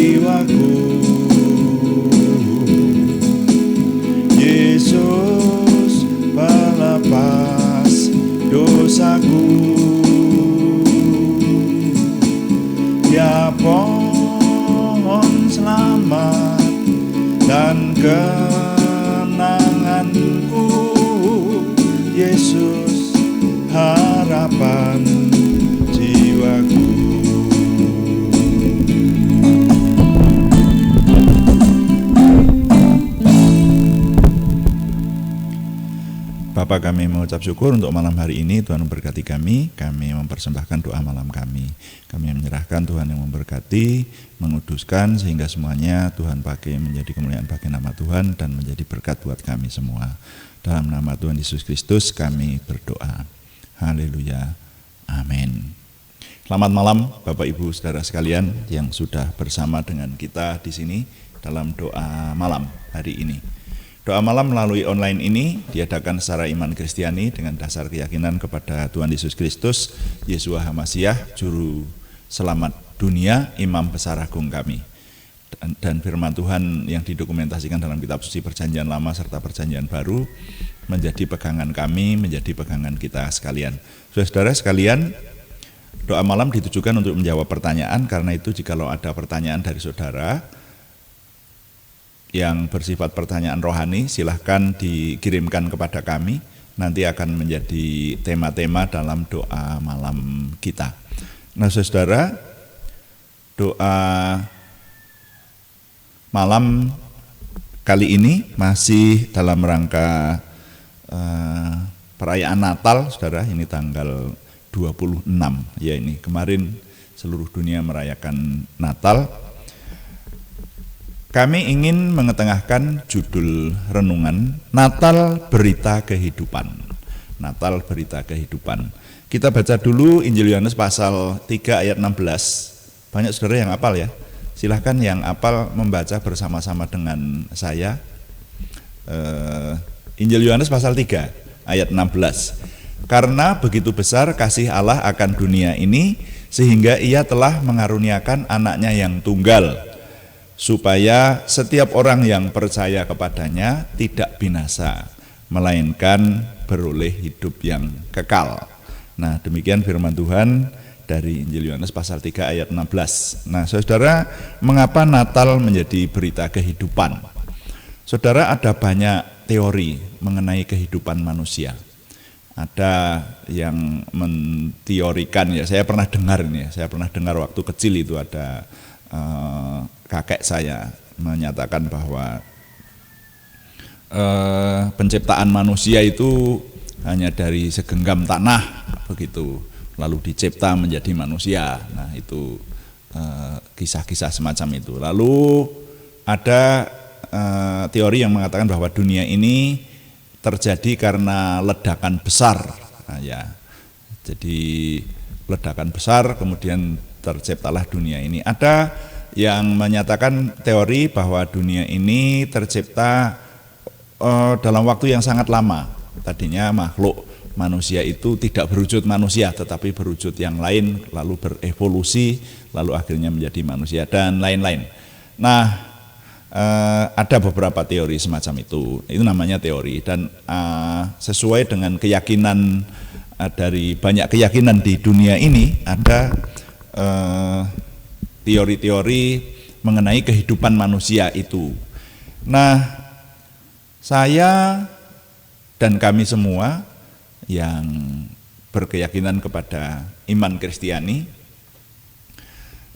jiwaku. Yesus pelepas dosaku. Ya pohon selamat dan kenanganku, Yesus harapan jiwaku. Bapa, kami mengucap syukur untuk malam hari ini. Tuhan memberkati kami mempersembahkan doa malam kami. Kami menyerahkan Tuhan yang memberkati, menguduskan sehingga semuanya Tuhan pakai menjadi kemuliaan bagi nama Tuhan dan menjadi berkat buat kami semua. Dalam nama Tuhan Yesus Kristus kami berdoa. Haleluya. Amin. Selamat malam Bapak Ibu Saudara sekalian yang sudah bersama dengan kita di sini dalam doa malam hari ini. Doa malam melalui online ini diadakan secara iman Kristiani dengan dasar keyakinan kepada Tuhan Yesus Kristus, Yeshua HaMasyiah, Juru Selamat dunia, Imam Besar Agung kami. Dan firman Tuhan yang didokumentasikan dalam kitab suci Perjanjian Lama serta Perjanjian Baru menjadi pegangan kami, menjadi pegangan kita sekalian. Saudara sekalian, doa malam ditujukan untuk menjawab pertanyaan, karena itu jikalau ada pertanyaan dari saudara yang bersifat pertanyaan rohani, silahkan dikirimkan kepada kami. Nanti akan menjadi tema-tema dalam doa malam kita. Nah saudara, doa malam kali ini masih dalam rangka perayaan Natal, saudara. Ini tanggal 26, ya ini kemarin seluruh dunia merayakan Natal. Kami ingin mengetengahkan judul renungan Natal Berita Kehidupan. Natal Berita Kehidupan. Kita baca dulu Injil Yohanes pasal 3 ayat 16. Banyak saudara yang hafal ya. Silahkan yang hafal membaca bersama-sama dengan saya. Injil Yohanes pasal 3 ayat 16. Karena begitu besar kasih Allah akan dunia ini, sehingga Ia telah mengaruniakan anaknya yang tunggal, supaya setiap orang yang percaya kepadanya tidak binasa, melainkan beroleh hidup yang kekal. Nah, demikian firman Tuhan dari Injil Yohanes pasal 3 ayat 16. Nah, saudara, mengapa Natal menjadi berita kehidupan? Saudara, ada banyak teori mengenai kehidupan manusia. Ada yang menteorikan, ya saya pernah dengar ini, saya pernah dengar waktu kecil itu ada kakek saya menyatakan bahwa penciptaan manusia itu hanya dari segenggam tanah begitu, lalu dicipta menjadi manusia. Nah itu kisah-kisah semacam itu. Lalu ada teori yang mengatakan bahwa dunia ini terjadi karena ledakan besar. Nah, ya, jadi ledakan besar kemudian terciptalah dunia ini. Ada yang menyatakan teori bahwa dunia ini tercipta dalam waktu yang sangat lama. Tadinya makhluk manusia itu tidak berwujud manusia tetapi berwujud yang lain, lalu berevolusi, lalu akhirnya menjadi manusia dan lain-lain. Nah, ada beberapa teori semacam itu namanya teori, dan sesuai dengan keyakinan dari banyak keyakinan di dunia ini, ada teori-teori mengenai kehidupan manusia itu. Nah, saya dan kami semua yang berkeyakinan kepada iman Kristiani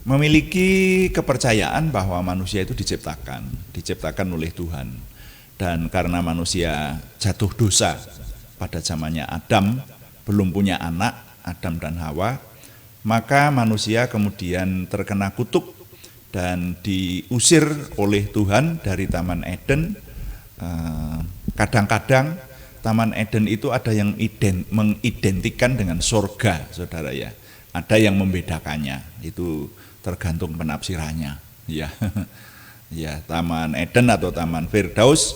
memiliki kepercayaan bahwa manusia itu diciptakan oleh Tuhan. Dan karena manusia jatuh dosa pada zamannya Adam, belum punya anak, Adam dan Hawa, maka manusia kemudian terkena kutuk dan diusir oleh Tuhan dari Taman Eden. Kadang-kadang Taman Eden itu ada yang mengidentikan dengan surga, saudara ya. Ada yang membedakannya, itu tergantung penafsirannya. Ya, ya, Taman Eden atau Taman Firdaus.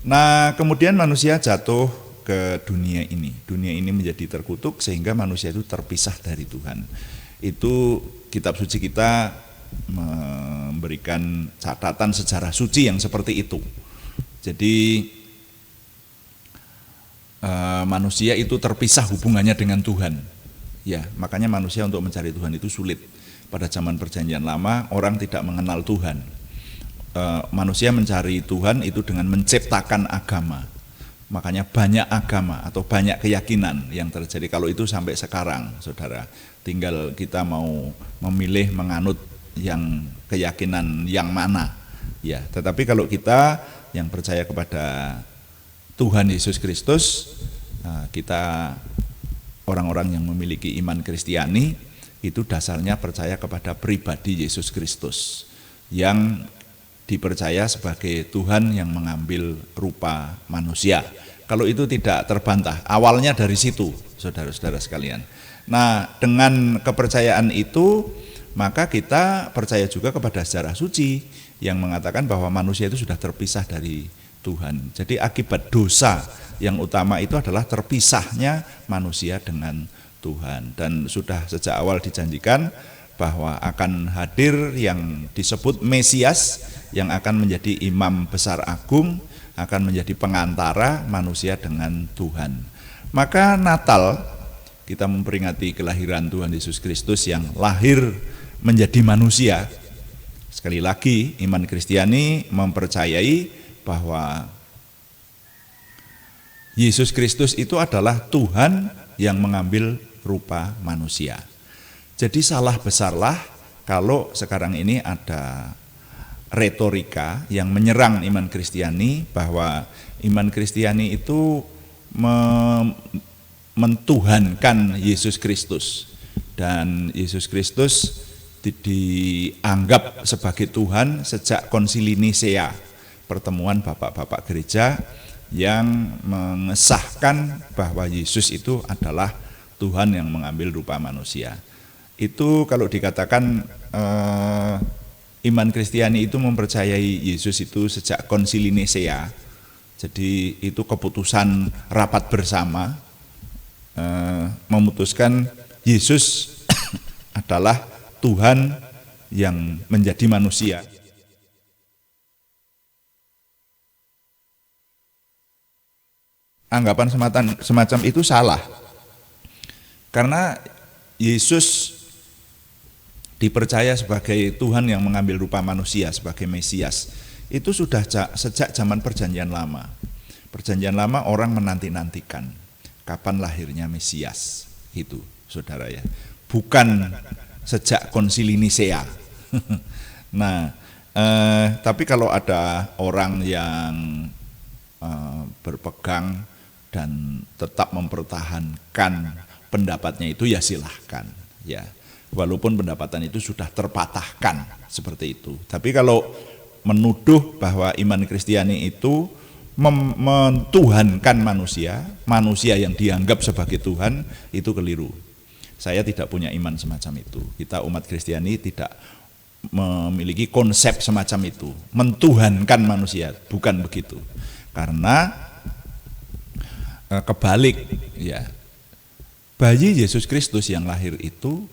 Nah, kemudian manusia jatuh ke dunia ini. Dunia ini menjadi terkutuk sehingga manusia itu terpisah dari Tuhan. Itu kitab suci kita memberikan catatan sejarah suci yang seperti itu. Jadi manusia itu terpisah hubungannya dengan Tuhan. Ya, makanya manusia untuk mencari Tuhan itu sulit. Pada zaman Perjanjian Lama orang tidak mengenal Tuhan. Manusia mencari Tuhan itu dengan menciptakan agama. Makanya banyak agama atau banyak keyakinan yang terjadi. Kalau itu sampai sekarang, saudara, tinggal kita mau memilih menganut yang keyakinan yang mana. Ya, tetapi kalau kita yang percaya kepada Tuhan Yesus Kristus, kita orang-orang yang memiliki iman Kristiani itu dasarnya percaya kepada pribadi Yesus Kristus yang dipercaya sebagai Tuhan yang mengambil rupa manusia. Kalau itu tidak terbantah, awalnya dari situ, saudara-saudara sekalian. Nah, dengan kepercayaan itu, maka kita percaya juga kepada sejarah suci yang mengatakan bahwa manusia itu sudah terpisah dari Tuhan. Jadi akibat dosa yang utama itu adalah terpisahnya manusia dengan Tuhan. Dan sudah sejak awal dijanjikan bahwa akan hadir yang disebut Mesias, yang akan menjadi imam besar agung, akan menjadi pengantara manusia dengan Tuhan. Maka Natal kita memperingati kelahiran Tuhan Yesus Kristus yang lahir menjadi manusia. Sekali lagi, iman Kristiani mempercayai bahwa Yesus Kristus itu adalah Tuhan yang mengambil rupa manusia. Jadi salah besarlah kalau sekarang ini ada retorika yang menyerang iman Kristiani bahwa iman Kristiani itu mentuhankan Yesus Kristus, dan Yesus Kristus dianggap sebagai Tuhan sejak Konsili Nisea, pertemuan bapak-bapak gereja yang mengesahkan bahwa Yesus itu adalah Tuhan yang mengambil rupa manusia. Itu kalau dikatakan iman Kristiani itu mempercayai Yesus itu sejak Konsili Nisea. Jadi itu keputusan rapat bersama memutuskan Yesus adalah Tuhan yang menjadi manusia. Anggapan semacam itu salah. Karena Yesus dipercaya sebagai Tuhan yang mengambil rupa manusia, sebagai Mesias. Itu sudah sejak zaman Perjanjian Lama. Perjanjian Lama orang menanti-nantikan kapan lahirnya Mesias. Itu, saudara ya. Bukan sejak Konsili Nisea. Nah, tapi kalau ada orang yang berpegang dan tetap mempertahankan pendapatnya itu, ya silahkan, ya. Walaupun pendapatan itu sudah terpatahkan seperti itu. Tapi kalau menuduh bahwa iman Kristiani itu mentuhankan manusia, manusia yang dianggap sebagai Tuhan, itu keliru. Saya tidak punya iman semacam itu. Kita umat Kristiani tidak memiliki konsep semacam itu, mentuhankan manusia, bukan begitu. Karena kebalik, ya, bayi Yesus Kristus yang lahir itu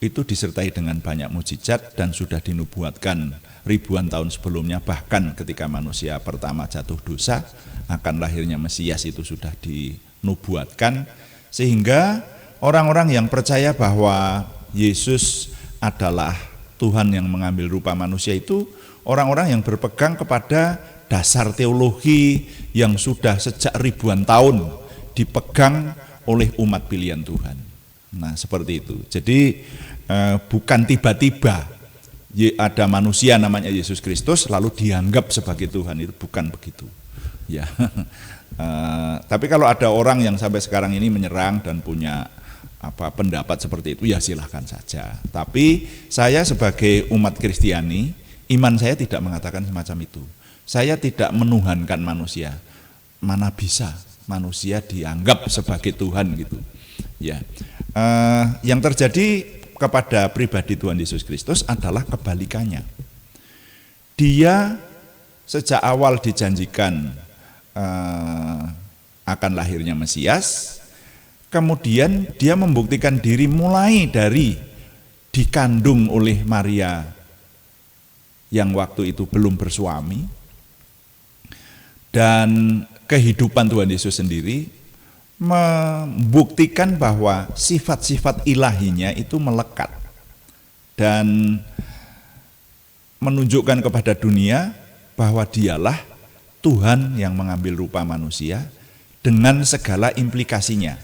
disertai dengan banyak mukjizat dan sudah dinubuatkan ribuan tahun sebelumnya. Bahkan ketika manusia pertama jatuh dosa, akan lahirnya Mesias itu sudah dinubuatkan. Sehingga orang-orang yang percaya bahwa Yesus adalah Tuhan yang mengambil rupa manusia itu orang-orang yang berpegang kepada dasar teologi yang sudah sejak ribuan tahun dipegang oleh umat pilihan Tuhan. Nah, seperti itu. Jadi bukan tiba-tiba ada manusia namanya Yesus Kristus lalu dianggap sebagai Tuhan, itu bukan begitu. Ya. Tapi kalau ada orang yang sampai sekarang ini menyerang dan punya pendapat seperti itu, ya silahkan saja. Tapi saya sebagai umat Kristiani, iman saya tidak mengatakan semacam itu. Saya tidak menuhankan manusia. Mana bisa manusia dianggap sebagai Tuhan gitu. Ya. Yang terjadi kepada pribadi Tuhan Yesus Kristus adalah kebalikannya. Dia sejak awal dijanjikan akan lahirnya Mesias, kemudian dia membuktikan diri mulai dari dikandung oleh Maria yang waktu itu belum bersuami, dan kehidupan Tuhan Yesus sendiri membuktikan bahwa sifat-sifat ilahinya itu melekat dan menunjukkan kepada dunia bahwa dialah Tuhan yang mengambil rupa manusia dengan segala implikasinya.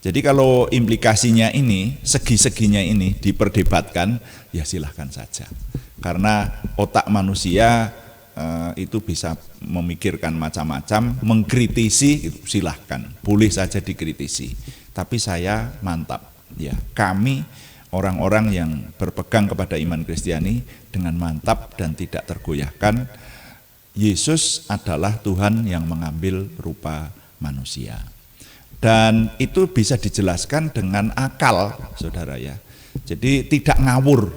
Jadi kalau implikasinya ini, segi-seginya ini diperdebatkan, ya silahkan saja. Karena otak manusia itu bisa memikirkan macam-macam, mengkritisi silahkan, boleh saja dikritisi. Tapi saya mantap, ya kami orang-orang yang berpegang kepada iman Kristiani dengan mantap dan tidak tergoyahkan, Yesus adalah Tuhan yang mengambil rupa manusia. Dan itu bisa dijelaskan dengan akal, saudara ya. Jadi tidak ngawur,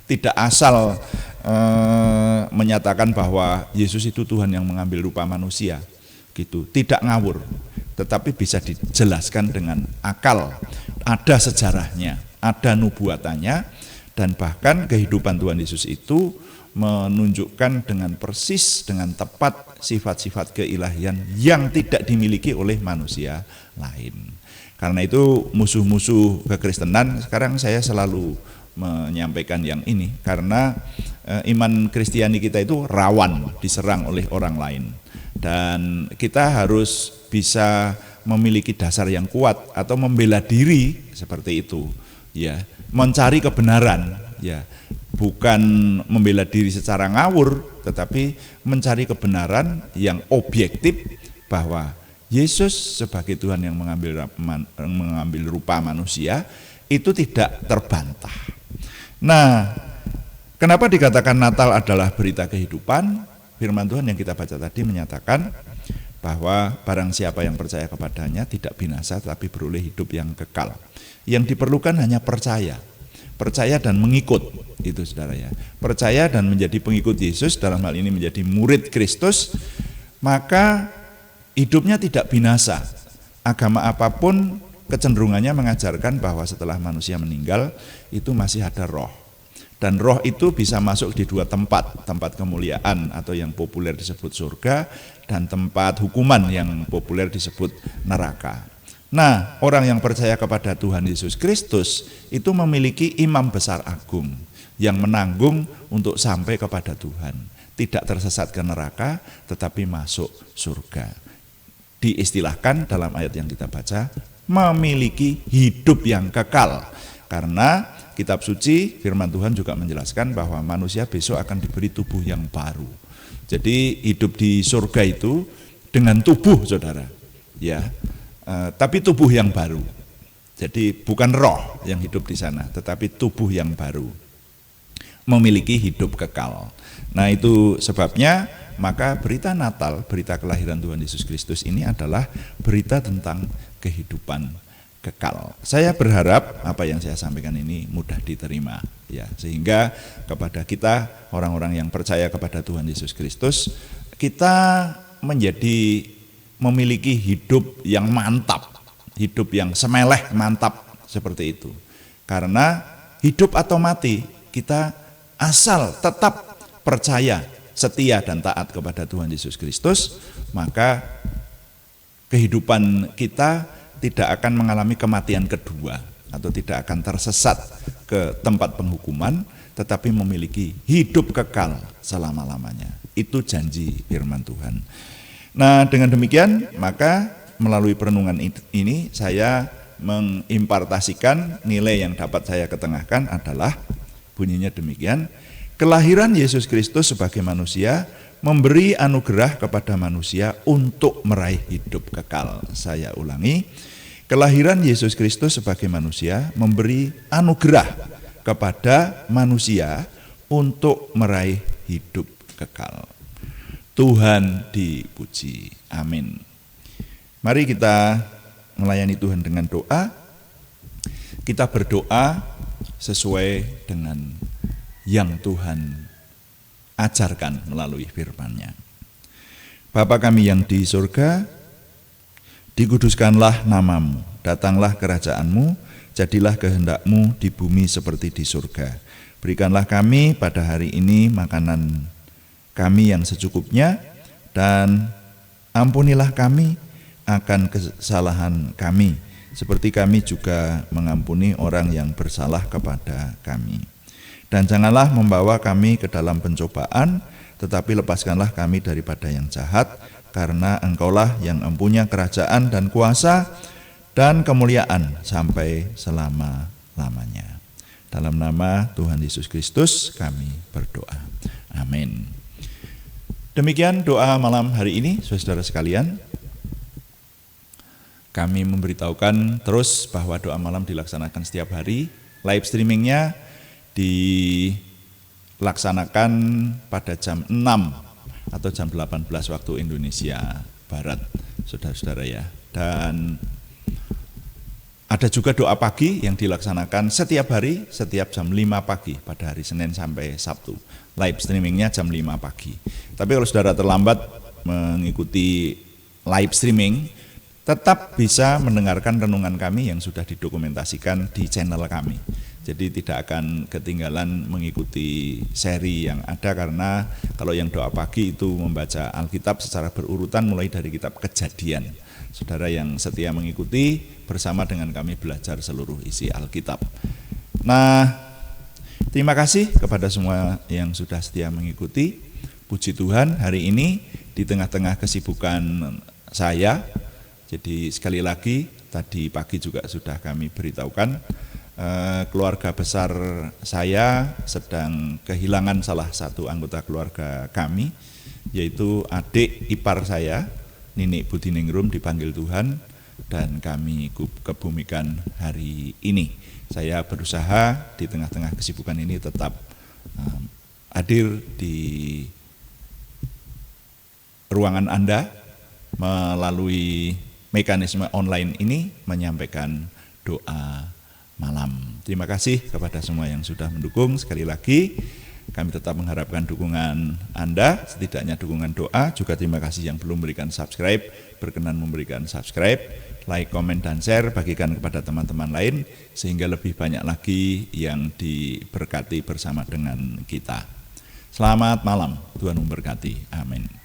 tidak asal menyatakan bahwa Yesus itu Tuhan yang mengambil rupa manusia, gitu. Tidak ngawur, tetapi bisa dijelaskan dengan akal. Ada sejarahnya, ada nubuatannya, dan bahkan kehidupan Tuhan Yesus itu menunjukkan dengan persis, dengan tepat sifat-sifat keilahian yang tidak dimiliki oleh manusia lain. Karena itu musuh-musuh kekristenan, sekarang saya selalu menyampaikan yang ini, karena iman Kristiani kita itu rawan diserang oleh orang lain. Dan kita harus bisa memiliki dasar yang kuat atau membela diri seperti itu, ya, mencari kebenaran, ya, bukan membela diri secara ngawur, tetapi mencari kebenaran yang objektif bahwa Yesus sebagai Tuhan yang mengambil rupa manusia itu tidak terbantah. Nah, kenapa dikatakan Natal adalah berita kehidupan? Firman Tuhan yang kita baca tadi menyatakan bahwa barang siapa yang percaya kepadanya tidak binasa tetapi beroleh hidup yang kekal. Yang diperlukan hanya percaya dan mengikut, itu saudara ya. Percaya dan menjadi pengikut Yesus, dalam hal ini menjadi murid Kristus, maka hidupnya tidak binasa. Agama apapun kecenderungannya mengajarkan bahwa setelah manusia meninggal itu masih ada roh. Dan roh itu bisa masuk di dua tempat, tempat kemuliaan atau yang populer disebut surga, dan tempat hukuman yang populer disebut neraka. Nah, orang yang percaya kepada Tuhan Yesus Kristus itu memiliki imam besar agung yang menanggung untuk sampai kepada Tuhan, tidak tersesat ke neraka tetapi masuk surga. Diistilahkan dalam ayat yang kita baca, memiliki hidup yang kekal. Karena kitab suci firman Tuhan juga menjelaskan bahwa manusia besok akan diberi tubuh yang baru. Jadi hidup di surga itu dengan tubuh, saudara, ya, tapi tubuh yang baru. Jadi bukan roh yang hidup di sana, tetapi tubuh yang baru, memiliki hidup kekal. Nah, itu sebabnya maka berita Natal, berita kelahiran Tuhan Yesus Kristus ini adalah berita tentang kehidupan kekal. Saya berharap apa yang saya sampaikan ini mudah diterima, ya, sehingga kepada kita orang-orang yang percaya kepada Tuhan Yesus Kristus, kita menjadi memiliki hidup yang mantap, hidup yang semeleh mantap seperti itu. Karena hidup atau mati, kita asal tetap percaya, setia dan taat kepada Tuhan Yesus Kristus, maka kehidupan kita tidak akan mengalami kematian kedua atau tidak akan tersesat ke tempat penghukuman, tetapi memiliki hidup kekal selama-lamanya. Itu janji firman Tuhan. Nah, dengan demikian maka melalui perenungan ini saya mengimpartasikan nilai yang dapat saya ketengahkan adalah bunyinya demikian: kelahiran Yesus Kristus sebagai manusia memberi anugerah kepada manusia untuk meraih hidup kekal. Saya ulangi, kelahiran Yesus Kristus sebagai manusia memberi anugerah kepada manusia untuk meraih hidup kekal. Tuhan dipuji. Amin. Mari kita melayani Tuhan dengan doa. Kita berdoa sesuai dengan yang Tuhan ajarkan melalui firman-Nya. Bapa kami yang di surga, dikuduskanlah namamu, datanglah kerajaan-Mu, jadilah kehendak-Mu di bumi seperti di surga. Berikanlah kami pada hari ini makanan kami yang secukupnya, dan ampunilah kami akan kesalahan kami, seperti kami juga mengampuni orang yang bersalah kepada kami. Dan janganlah membawa kami ke dalam pencobaan, tetapi lepaskanlah kami daripada yang jahat, karena Engkaulah yang mempunyai kerajaan dan kuasa dan kemuliaan sampai selama-lamanya. Dalam nama Tuhan Yesus Kristus kami berdoa. Amin. Demikian doa malam hari ini, saudara sekalian. Kami memberitahukan terus bahwa doa malam dilaksanakan setiap hari. Live streamingnya dilaksanakan pada jam 6 atau jam 18 waktu Indonesia Barat, saudara-saudara ya. Dan ada juga doa pagi yang dilaksanakan setiap hari, setiap jam 5 pagi pada hari Senin sampai Sabtu. Live streamingnya jam 5 pagi. Tapi kalau saudara terlambat mengikuti live streaming, tetap bisa mendengarkan renungan kami yang sudah didokumentasikan di channel kami. Jadi tidak akan ketinggalan mengikuti seri yang ada, karena kalau yang doa pagi itu membaca Alkitab secara berurutan mulai dari kitab Kejadian. Saudara yang setia mengikuti bersama dengan kami belajar seluruh isi Alkitab. Nah, terima kasih kepada semua yang sudah setia mengikuti. Puji Tuhan, hari ini di tengah-tengah kesibukan saya, jadi sekali lagi tadi pagi juga sudah kami beritahukan, keluarga besar saya sedang kehilangan salah satu anggota keluarga kami, yaitu adik ipar saya, Ninik Budiningrum, dipanggil Tuhan dan kami kebumikan hari ini. Saya berusaha di tengah-tengah kesibukan ini tetap hadir di ruangan Anda melalui mekanisme online ini menyampaikan doa malam. Terima kasih kepada semua yang sudah mendukung. Sekali lagi kami tetap mengharapkan dukungan Anda, setidaknya dukungan doa. Juga terima kasih yang belum memberikan subscribe, berkenan memberikan subscribe, like, komen, dan share, bagikan kepada teman-teman lain sehingga lebih banyak lagi yang diberkati bersama dengan kita. Selamat malam, Tuhan memberkati. Amin.